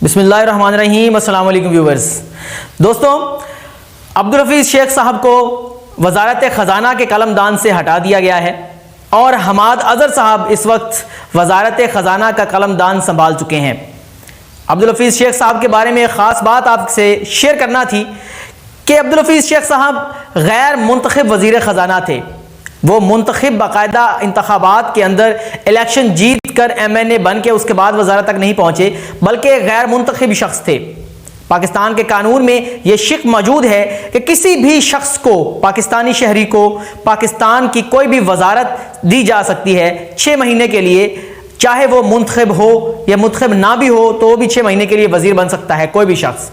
بسم اللہ الرحمن الرحیم۔ السلام علیکم ویورز۔ دوستوں، عبدالحفیظ شیخ صاحب کو وزارت خزانہ کے قلم دان سے ہٹا دیا گیا ہے اور حماد اظہر صاحب اس وقت وزارت خزانہ کا قلم دان سنبھال چکے ہیں۔ عبدالحفیظ شیخ صاحب کے بارے میں ایک خاص بات آپ سے شیئر کرنا تھی کہ عبدالحفیظ شیخ صاحب غیر منتخب وزیر خزانہ تھے۔ وہ منتخب باقاعدہ انتخابات کے اندر الیکشن جیت کر ایم این اے بن کے اس کے بعد وزارت تک نہیں پہنچے، بلکہ غیر منتخب شخص تھے۔ پاکستان کے قانون میں یہ شق موجود ہے کہ کسی بھی شخص کو، پاکستانی شہری کو، پاکستان کی کوئی بھی وزارت دی جا سکتی ہے 6 مہینے کے لیے، چاہے وہ منتخب ہو یا منتخب نہ بھی ہو تو وہ بھی 6 مہینے کے لیے وزیر بن سکتا ہے کوئی بھی شخص۔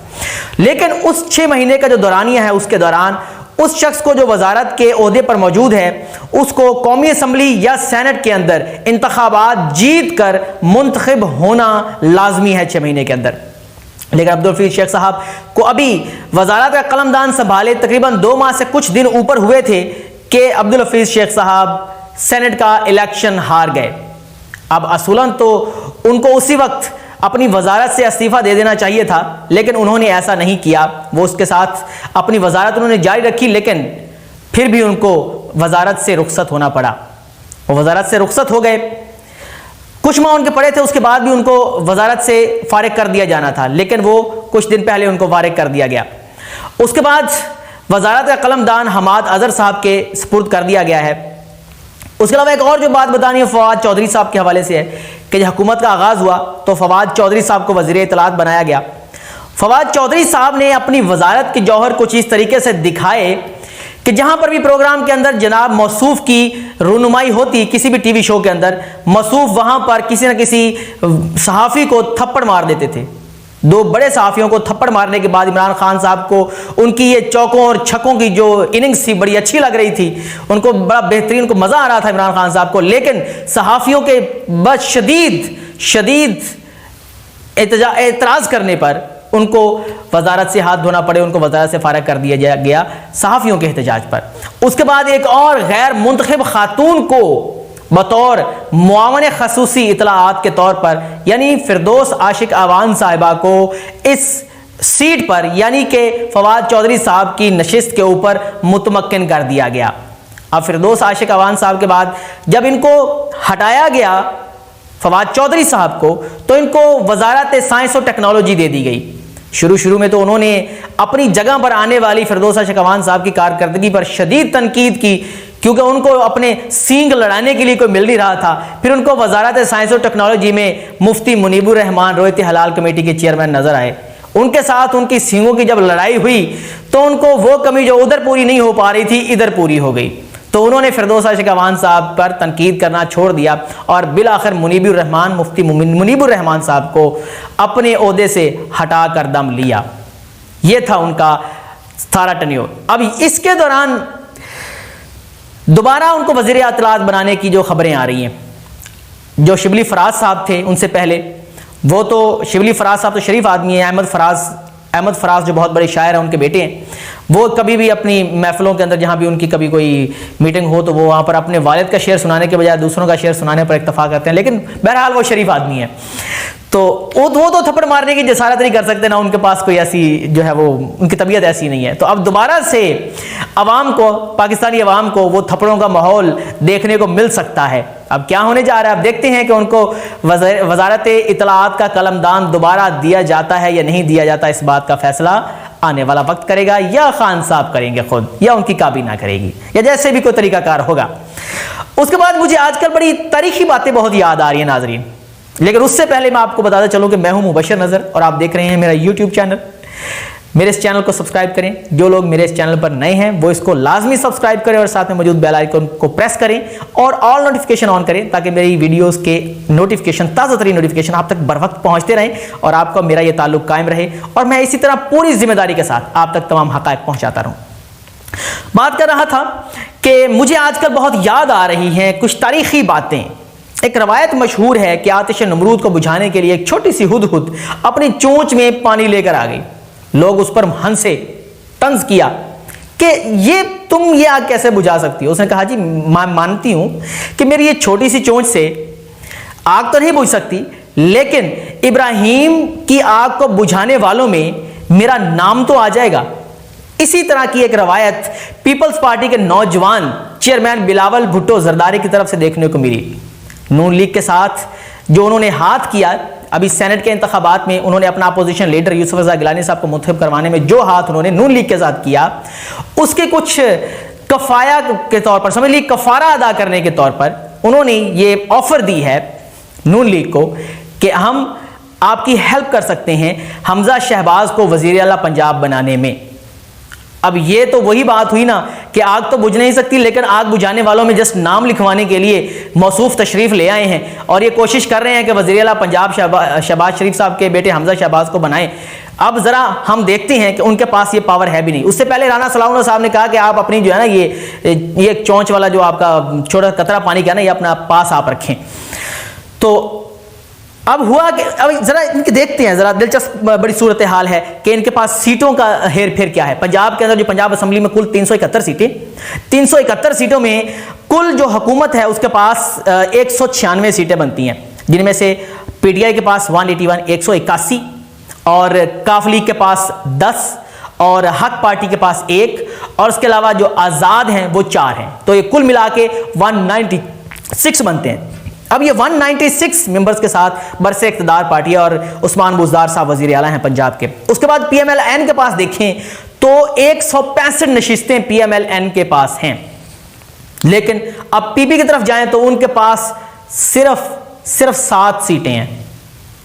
لیکن اس 6 مہینے کا جو دورانیہ ہے، اس کے دوران اس شخص کو جو وزارت کے عہدے پر موجود ہے، اس کو قومی اسمبلی یا سینٹ کے اندر انتخابات جیت کر منتخب ہونا لازمی ہے 6 مہینے کے اندر۔ لیکن عبدالحفیظ شیخ صاحب کو ابھی وزارت کا قلم دان سنبھالے تقریباً 2 ماہ سے کچھ دن اوپر ہوئے تھے کہ عبدالحفیظ شیخ صاحب سینٹ کا الیکشن ہار گئے۔ اب اصولاً تو ان کو اسی وقت اپنی وزارت سے استعفیٰ دے دینا چاہیے تھا، لیکن انہوں نے ایسا نہیں کیا۔ وہ اس کے ساتھ اپنی وزارت انہوں نے جاری رکھی، لیکن پھر بھی ان کو وزارت سے رخصت ہونا پڑا۔ وہ وزارت سے رخصت ہو گئے، کچھ ماہ ان کے پڑے تھے، اس کے بعد بھی ان کو وزارت سے فارغ کر دیا جانا تھا، لیکن وہ کچھ دن پہلے ان کو فارغ کر دیا گیا۔ اس کے بعد وزارت کا قلم دان حماد اظہر صاحب کے سپرد کر دیا گیا ہے۔ اس کے علاوہ ایک اور جو بات بتانی ہے فواد چودھری صاحب کے حوالے سے ہے کہ جب حکومت کا آغاز ہوا تو فواد چودھری صاحب کو وزیر اطلاعات بنایا گیا۔ فواد چودھری صاحب نے اپنی وزارت کے جوہر کچھ اس طریقے سے دکھائے کہ جہاں پر بھی پروگرام کے اندر جناب موصوف کی رونمائی ہوتی، کسی بھی ٹی وی شو کے اندر، موصوف وہاں پر کسی نہ کسی صحافی کو تھپڑ مار دیتے تھے۔ 2 بڑے صحافیوں کو تھپڑ مارنے کے بعد عمران خان صاحب کو ان کی یہ چوکوں اور چھکوں کی جو اننگز تھی بڑی اچھی لگ رہی تھی، ان کو بڑا بہترین، ان کو مزہ آ رہا تھا عمران خان صاحب کو، لیکن صحافیوں کے بس شدید اعتراض کرنے پر ان کو وزارت سے ہاتھ دھونا پڑے، ان کو وزارت سے فارغ کر دیا گیا صحافیوں کے احتجاج پر۔ اس کے بعد ایک اور غیر منتخب خاتون کو بطور معاون خصوصی اطلاعات کے طور پر، یعنی فردوس عاشق اعوان صاحبہ کو اس سیٹ پر، یعنی کہ فواد چودھری صاحب کی نشست کے اوپر متمکن کر دیا گیا۔ اب فردوس عاشق اعوان صاحب کے بعد جب ان کو ہٹایا گیا فواد چودھری صاحب کو، تو ان کو وزارت سائنس و ٹیکنالوجی دے دی گئی۔ شروع میں تو انہوں نے اپنی جگہ پر آنے والی فردوس عاشق اعوان صاحب کی کارکردگی پر شدید تنقید کی، کیونکہ ان کو اپنے سینگ لڑانے کے لیے کوئی مل نہیں رہا تھا۔ پھر ان کو وزارت سائنس و ٹیکنالوجی میں مفتی منیب الرحمان رویت حلال کمیٹی کے چیئرمین نظر آئے۔ ان کے ساتھ ان کی سینگوں کی جب لڑائی ہوئی تو ان کو وہ کمی جو ادھر پوری نہیں ہو پا رہی تھی ادھر پوری ہو گئی، تو انہوں نے فردوس عاشق اعوان صاحب پر تنقید کرنا چھوڑ دیا اور بالآخر مفتی منیب الرحمان صاحب کو اپنے عہدے سے ہٹا کر دم لیا۔ یہ تھا ان کا سارا ٹینیور۔ اب اس کے دوران دوبارہ ان کو وزیر اطلاعات بنانے کی جو خبریں آ رہی ہیں، جو شبلی فراز صاحب تھے ان سے پہلے، وہ تو شبلی فراز صاحب تو شریف آدمی ہیں، احمد فراز جو بہت بڑے شاعر ہیں ان کے بیٹے ہیں، وہ کبھی بھی اپنی محفلوں کے اندر جہاں بھی ان کی کبھی کوئی میٹنگ ہو تو وہ وہاں پر اپنے والد کا شعر سنانے کے بجائے دوسروں کا شعر سنانے پر اکتفا کرتے ہیں، لیکن بہرحال وہ شریف آدمی ہیں، تو وہ تو تھپڑ مارنے کی جسارت نہیں کر سکتے، نہ ان کے پاس کوئی ایسی جو ہے وہ ان کی طبیعت ایسی نہیں ہے۔ تو اب دوبارہ سے عوام کو، پاکستانی عوام کو وہ تھپڑوں کا ماحول دیکھنے کو مل سکتا ہے۔ اب کیا ہونے جا رہا ہے، اب دیکھتے ہیں کہ ان کو وزارت اطلاعات کا قلم دان دوبارہ دیا جاتا ہے یا نہیں دیا جاتا۔ اس بات کا فیصلہ آنے والا وقت کرے گا، یا خان صاحب کریں گے خود، یا ان کی کابینہ کرے گی، یا جیسے بھی کوئی طریقہ کار ہوگا۔ اس کے بعد مجھے آج کل بڑی تاریخی باتیں بہت یاد آ رہی ہیں ناظرین، لیکن اس سے پہلے میں آپ کو بتاتا چلوں کہ میں ہوں مبشر نظر اور آپ دیکھ رہے ہیں میرا یوٹیوب چینل۔ میرے اس چینل کو سبسکرائب کریں، جو لوگ میرے اس چینل پر نئے ہیں وہ اس کو لازمی سبسکرائب کریں اور ساتھ میں موجود بیل آئیکن کو پریس کریں اور آل نوٹیفیکیشن آن کریں تاکہ میری ویڈیوز کے نوٹیفیکیشن، تازہ ترین نوٹیفیکیشن آپ تک بر وقت پہنچتے رہیں اور آپ کو میرا یہ تعلق قائم رہے اور میں اسی طرح پوری ذمہ داری کے ساتھ آپ تک تمام حقائق پہنچاتا رہوں۔ بات کر رہا تھا کہ مجھے آج کل بہت یاد آ رہی ہیں کچھ تاریخی باتیں۔ ایک روایت مشہور ہے کہ آتش نمرود کو بجھانے کے لیے ایک چھوٹی سی ہدہد اپنی چونچ میں پانی لے کر آ گئی۔ لوگ اس پر ہنسے، طنز کیا کہ تم یہ آگ کیسے بجھا سکتی ہو؟ اس نے کہا جی میں مانتی ہوں کہ میری یہ چھوٹی سی چونچ سے آگ تو نہیں بجھ سکتی، لیکن ابراہیم کی آگ کو بجھانے والوں میں میرا نام تو آ جائے گا۔ اسی طرح کی ایک روایت پیپلز پارٹی کے نوجوان چیئرمین بلاول بھٹو زرداری کی طرف سے دیکھنے کو ملی۔ نون لیگ کے ساتھ جو انہوں نے ہاتھ کیا ابھی سینٹ کے انتخابات میں، انہوں نے اپنا اپوزیشن لیڈر یوسف رضا گیلانی صاحب کو منتخب کروانے میں جو ہاتھ انہوں نے نون لیگ کے ساتھ کیا، اس کے کچھ کفایہ کے طور پر، سمجھ لیجیے کفارہ ادا کرنے کے طور پر انہوں نے یہ آفر دی ہے نون لیگ کو کہ ہم آپ کی ہیلپ کر سکتے ہیں حمزہ شہباز کو وزیر اعلیٰ پنجاب بنانے میں۔ اب یہ تو وہی بات ہوئی نا کہ آگ تو بجھ نہیں سکتی، لیکن آگ بجھانے والوں میں جسٹ نام لکھوانے کے لیے موصوف تشریف لے آئے ہیں اور یہ کوشش کر رہے ہیں کہ وزیر اعلیٰ پنجاب شہباز شریف صاحب کے بیٹے حمزہ شہباز کو بنائیں۔ اب ذرا ہم دیکھتے ہیں کہ ان کے پاس یہ پاور ہے بھی نہیں۔ اس سے پہلے رانا ثناء اللہ صاحب نے کہا کہ آپ اپنی جو ہے نا یہ چونچ والا جو آپ کا چھوٹا قطرہ پانی کا نا یہ اپنا پاس آپ رکھیں۔ تو اب ہوا کہ اب ذرا ان کے دیکھتے ہیں، ذرا دلچسپ بڑی صورتحال ہے کہ ان کے پاس سیٹوں کا ہیر پھیر کیا ہے۔ پنجاب کے اندر جو پنجاب اسمبلی میں کل 371 سیٹیں، 371 سیٹوں میں کل جو حکومت ہے اس کے پاس 196 سیٹیں بنتی ہیں، جن میں سے پی ٹی آئی کے پاس 181 181 اور کاف لیگ کے پاس 10 اور حق پارٹی کے پاس 1 اور اس کے علاوہ جو آزاد ہیں وہ 4 ہیں، تو یہ کل ملا کے 196 بنتے ہیں۔ اب یہ 196 ممبرز کے ساتھ برسر اقتدار پارٹی اور عثمان بزدار صاحب وزیر اعلیٰ ہیں پنجاب کے۔ اس کے بعد پی ایم ایل این کے پاس دیکھیں تو 165 نشستیں پی ایم ایل این کے پاس ہیں، لیکن اب پی پی کی طرف جائیں تو ان کے پاس صرف 7 سیٹیں ہیں،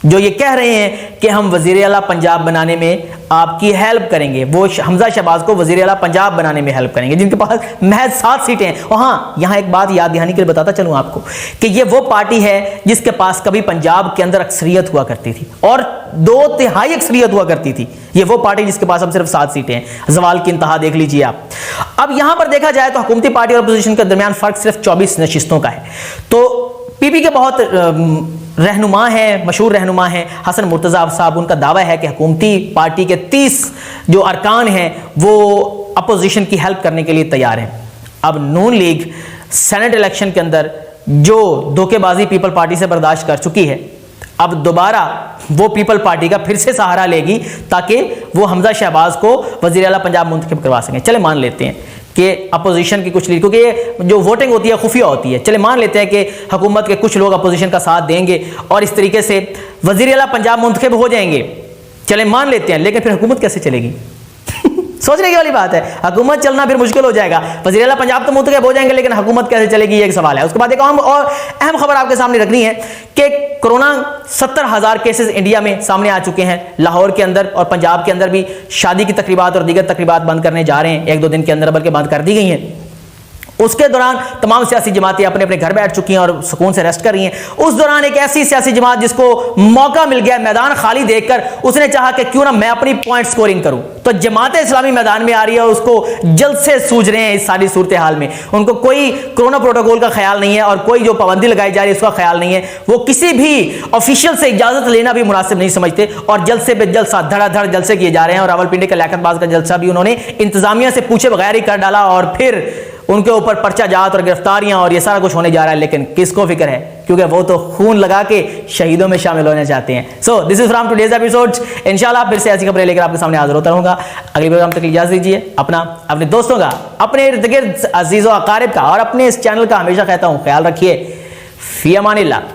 جو یہ کہہ رہے ہیں کہ ہم وزیر اعلیٰ پنجاب بنانے میں آپ کی ہیلپ کریں گے، وہ حمزہ شہباز کو وزیر اعلیٰ پنجاب بنانے میں ہیلپ کریں گے، جن کے پاس محض 7 سیٹیں ہیں۔ اور ہاں، یہاں ایک بات یاد دہانی کے لیے بتاتا چلوں آپ کو کہ یہ وہ پارٹی ہے جس کے پاس کبھی پنجاب کے اندر اکثریت ہوا کرتی تھی اور 2/3 اکثریت ہوا کرتی تھی۔ یہ وہ پارٹی جس کے پاس اب صرف 7 سیٹیں ہیں۔ زوال کی انتہا دیکھ لیجیے آپ۔ اب یہاں پر دیکھا جائے تو حکومتی پارٹی اور اپوزیشن کے درمیان فرق صرف 24 نشستوں کا ہے۔ تو پی پی کے بہت رہنما ہیں، مشہور رہنما ہیں حسن مرتضیٰ صاحب، ان کا دعویٰ ہے کہ حکومتی پارٹی کے 30 جو ارکان ہیں وہ اپوزیشن کی ہیلپ کرنے کے لیے تیار ہیں۔ اب نون لیگ سینٹ الیکشن کے اندر جو دھوکے بازی پیپل پارٹی سے برداشت کر چکی ہے، اب دوبارہ وہ پیپل پارٹی کا پھر سے سہارا لے گی تاکہ وہ حمزہ شہباز کو وزیر اعلیٰ پنجاب منتخب کروا سکیں۔ چلے مان لیتے ہیں کہ اپوزیشن کی کچھ لیڈر، کیونکہ یہ جو ووٹنگ ہوتی ہے خفیہ ہوتی ہے، چلے مان لیتے ہیں کہ حکومت کے کچھ لوگ اپوزیشن کا ساتھ دیں گے اور اس طریقے سے وزیر اعلیٰ پنجاب منتخب ہو جائیں گے، چلے مان لیتے ہیں، لیکن پھر حکومت کیسے چلے گی؟ سوچنے کی والی بات ہے، حکومت چلنا پھر مشکل ہو جائے گا۔ وزیر اعلیٰ پنجاب تو منتخب ہو جائیں گے لیکن حکومت کیسے چلے گی، یہ ایک سوال ہے۔ اس کے بعد ایک اور اہم خبر آپ کے سامنے رکھنی ہے کہ کورونا 70,000 کیسز انڈیا میں سامنے آ چکے ہیں۔ لاہور کے اندر اور پنجاب کے اندر بھی شادی کی تقریبات اور دیگر تقریبات بند کرنے جا رہے ہیں، 1-2 دن کے اندر بلکہ بند کر دی گئی ہیں۔ اس کے دوران تمام سیاسی جماعتیں اپنے اپنے گھر بیٹھ چکی ہیں اور سکون سے ریسٹ کر رہی ہیں۔ اس دوران ایک ایسی سیاسی جماعت جس کو موقع مل گیا میدان خالی دیکھ کر، اس نے چاہا کہ کیوں نہ میں اپنی پوائنٹ سکورنگ کروں، تو جماعت اسلامی میدان میں آ رہی ہے اور اس کو جلد سے سوچ رہے ہیں اس ساری صورتحال میں۔ ان کو کوئی کرونا پروٹوکول کا خیال نہیں ہے اور کوئی جو پابندی لگائی جا رہی ہے اس کا خیال نہیں ہے، وہ کسی بھی آفیشیل سے اجازت لینا بھی مناسب نہیں سمجھتے اور جلسے پہ جلسہ دھڑا دھڑ جلسے کیے جا رہے ہیں۔ اور راولپنڈی کے لیاقت باز کا جلسہ بھی انہوں نے انتظامیہ سے پوچھے بغیر ہی کر ڈالا اور پھر ان کے اوپر پرچہ جات اور گرفتاریاں اور یہ سارا کچھ ہونے جا رہا ہے، لیکن کس کو فکر ہے، کیونکہ وہ تو خون لگا کے شہیدوں میں شامل ہونا چاہتے ہیں۔ سو دس از فرام ٹوڈیز ایپیسوڈ۔ انشاءاللہ پھر سے ایسی خبریں لے کر آپ کے سامنے حاضر ہوتا رہوں گا۔ اگلی پروگرام تک اجازت دیجیے، اپنے دوستوں کا، اپنے ارد گرد عزیز و اقارب کا اور اپنے اس چینل کا ہمیشہ کہتا ہوں خیال رکھیے۔ فی امان اللہ۔